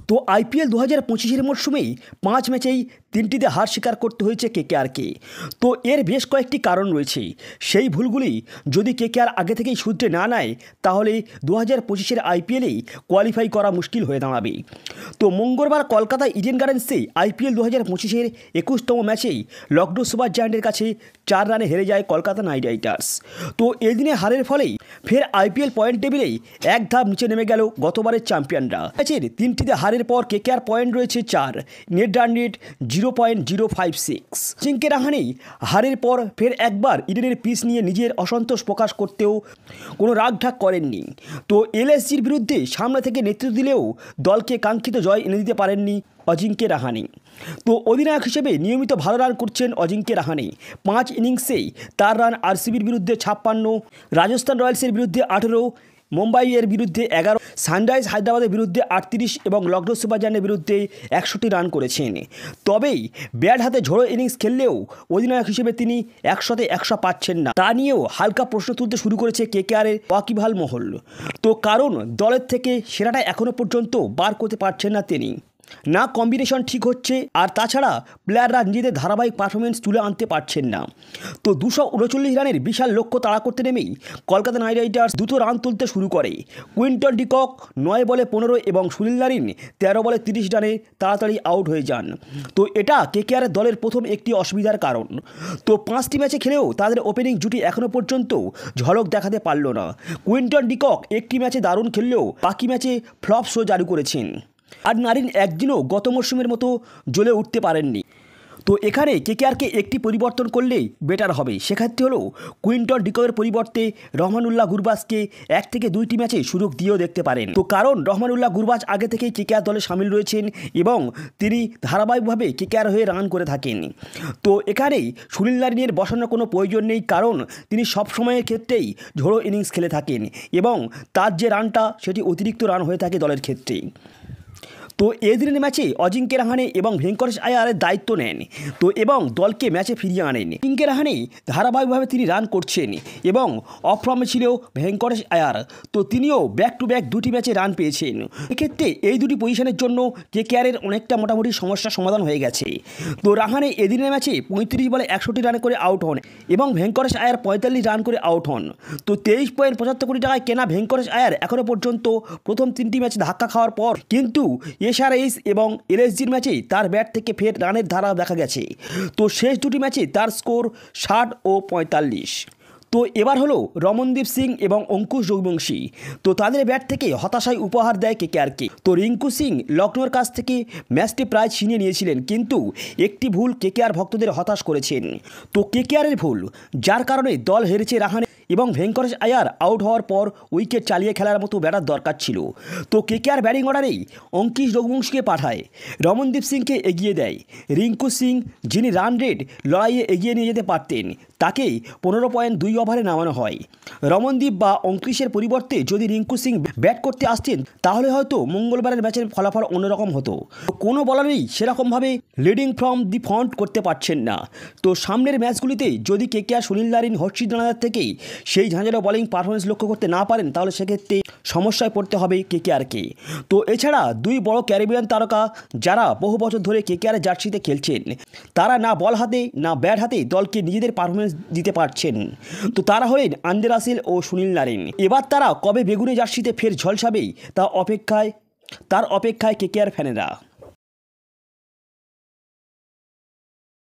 তো আইপিএল 2025-এর মরশুমেই 5 ম্যাচেই 3টিতে হার স্বীকার করতে হয়েছে কেকেআরকে। তো এর বেশ কয়েকটি কারণ রয়েছে। সেই ভুলগুলি যদি কেকেআর আগে থেকেই শুধরে না নেয় তাহলে 2025-এর আইপিএলেই কোয়ালিফাই করা মুশকিল হয়ে দাঁড়াবে। তো মঙ্গলবার কলকাতা ইডেন গার্ডেন্সে আইপিএল 2025-এর 21তম ম্যাচেই লখনৌ সুপার জায়ান্টের কাছে 4 রানে হেরে যায় কলকাতা নাইট রাইডার্স। তো এদিনে হারের ফলেই ফের আইপিএল পয়েন্ট টেবিলেই এক ধাপ নিচে নেমে গেল গতবারের চ্যাম্পিয়নরা। ম্যাচের 3টিতে হারের পর কেকেআর পয়েন্ট রয়েছে 4, net run rate 0.056। Ajinkya Rahane হারের পর ফের একবার ইডেনের পিচ নিয়ে নিজের অসন্তোষ প্রকাশ করতেও কোনো রাগঢাক করেননি। তো এলএসজির বিরুদ্ধে সামনে থেকে নেতৃত্ব দিলেও দলকে কাঙ্ক্ষিত জয় এনে দিতে পারেননি অজিঙ্ক্য রাহানে। তো অধিনায়ক হিসেবে নিয়মিত ভালো রান করছেন অজিঙ্ক্য রাহানে। 5 ইনিংসেই তার রান আরসিবির বিরুদ্ধে 56, রাজস্থান রয়্যালসের বিরুদ্ধে 18, মুম্বাইয়ের বিরুদ্ধে 11, সানরাইজ হায়দ্রাবাদের বিরুদ্ধে 38 এবং লখনৌ সুপার জায়ান্টের বিরুদ্ধে 61 রান করেছেন। তবেই ব্যাট হাতে ঝোড়ো ইনিংস খেললেও অধিনায়ক হিসেবে তিনি 100-তে 100 পাচ্ছেন না। তা নিয়েও হালকা প্রশ্ন তুলতে শুরু করেছে কেকেআরের ওয়াকিবহাল মহল। তো কারণ দলের থেকে সেরাটা এখনও পর্যন্ত বার করতে পারছেন না তিনি, না কম্বিনেশন ঠিক হচ্ছে, আর তাছাড়া প্লেয়াররা নিজেদের ধারাবাহিক পারফরমেন্স তুলে আনতে পারছেন না। তো 239 রানের বিশাল লক্ষ্য তাড়া করতে নেমেই কলকাতা নাইট রাইডার্স দ্রুত রান তুলতে শুরু করে। কুইন্টন ডিকক 9 বলে 15 এবং সুনীল নারিন 13 বলে 30 রানে তাড়াতাড়ি আউট হয়ে যান। তো এটা কেকেআরের দলের প্রথম একটি অসুবিধার কারণ। তো 5টি ম্যাচে খেলেও তাদের ওপেনিং জুটি এখনও পর্যন্ত ঝলক দেখাতে পারল না। কুইন্টন ডিকক একটি ম্যাচে দারুণ খেললেও বাকি ম্যাচে ফ্লপ শো জারি করেছেন, আর নারিন একদিনও গত মরশুমের মতো জ্বলে উঠতে পারেননি। তো এখানে কেকেআরকে একটি পরিবর্তন করলেই বেটার হবে। সেক্ষেত্রে হলো কুইন্টন ডিককের পরিবর্তে রহমানুল্লাহ গুরবাজকে 1 থেকে 2টি ম্যাচে সুযোগ দিয়েও দেখতে পারেন। তো কারণ রহমানুল্লাহ গুরবাজ আগে থেকেই কেকেআর দলে সামিল রয়েছেন এবং তিনি ধারাবাহিকভাবে কেকেআর হয়ে রান করে থাকেন। তো এখানেই সুনীল নারিনের বসানোর কোনো প্রয়োজন নেই, কারণ তিনি সব সময়ের ক্ষেত্রেই ঝোড়ো ইনিংস খেলে থাকেন এবং তার যে রানটা সেটি অতিরিক্ত রান হয়ে থাকে দলের ক্ষেত্রে। তো এদিনের ম্যাচে অজিঙ্ক্য রাহানে এবং ভেঙ্কটেশ আয়ারের দায়িত্ব নেন তো এবং দলকে ম্যাচে ফিরিয়ে আনেন। অজিঙ্ক্য রাহানে ধারাবাহিকভাবে তিনি রান করছেন এবং অফ ফর্মে ছিল ভেঙ্কটেশ আয়ার। তো তিনিও ব্যাক টু ব্যাক 2টি ম্যাচে রান পেয়েছেন। এক্ষেত্রে এই 2টি পজিশনের জন্য কেকেআরের অনেকটা মোটামুটি সমস্যার সমাধান হয়ে গেছে। তো রাহানে এদিনের ম্যাচে 35 বলে 61 রান করে আউট হন এবং ভেঙ্কটেশ আয়ার 45 রান করে আউট হন। তো 23.75 কোটি টাকায় কেনা ভেঙ্কটেশ আয়ার এখনও পর্যন্ত প্রথম 3টি ম্যাচে ধাক্কা খাওয়ার পর কিন্তু এসআরএইচ এবং এলএসজির ম্যাচে তার ব্যাট থেকে ফের রানের ধারা দেখা গেছে। তো শেষ 2টি ম্যাচে তার স্কোর 60 ও 45। তো এবার হলো রমনদীপ সিং এবং অঙ্কুশ রঘুবংশী। তো তাদের ব্যাট থেকে হতাশায় উপহার দেয় কেকেআরকে। তো রিঙ্কু সিং লখনৌর কাছ থেকে ম্যাচটি প্রায় ছিনিয়ে নিয়েছিলেন, কিন্তু একটি ভুল কেকেআর ভক্তদের হতাশ করেছেন। তো কেকেআরের ভুল, যার কারণে দল হেরেছে। রাহানে এবং ভেঙ্কটেশ আয়ার আউট হওয়ার পর উইকেট চালিয়ে খেলার মতো ব্যাটার দরকার ছিল। তো কেকেআর ব্যাটিং অর্ডারেই অঙ্কিশ রঘুবংশীকে পাঠায়, রমনদীপ সিংকে এগিয়ে দেয়। রিঙ্কু সিং, যিনি রান রেট লড়াইয়ে এগিয়ে নিয়ে যেতে পারতেন, তাকেই 15.2 ওভারে নামানো হয়। রমনদীপ বা অঙ্কিশের পরিবর্তে যদি রিঙ্কু সিং ব্যাট করতে আসতেন তাহলে হয়তো মঙ্গলবারের ম্যাচের ফলাফল অন্যরকম হতো। কোনো বলারই সেরকমভাবে লিডিং ফ্রম দি ফ্রন্ট করতে পারছেন না। তো সামনের ম্যাচগুলিতে যদি কেকেআর সুনীল নারিন, হর্ষিত রানাদার থেকেই সেই ঝাঁঝালো বোলিং পারফরমেন্স লক্ষ্য করতে না পারেন তাহলে সেক্ষেত্রে সমস্যায় পড়তে হবে কেকেআরকে। তো এছাড়া 2 বড় ক্যারিবিয়ান তারকা যারা বহু বছর ধরে কেকেআর জার্সিতে খেলছেন, তারা না বল হাতে না ব্যাট হাতে দলকে নিজেদের পারফরমেন্স দিতে পারছেন। তো তারা হলেন আন্দ্রে রাসেল ও সুনীল নারিন। এবার তারা কবে বেগুনি জার্সিতে ফের ঝলসাবে তার অপেক্ষায় কেকেআর ফ্যানেরা।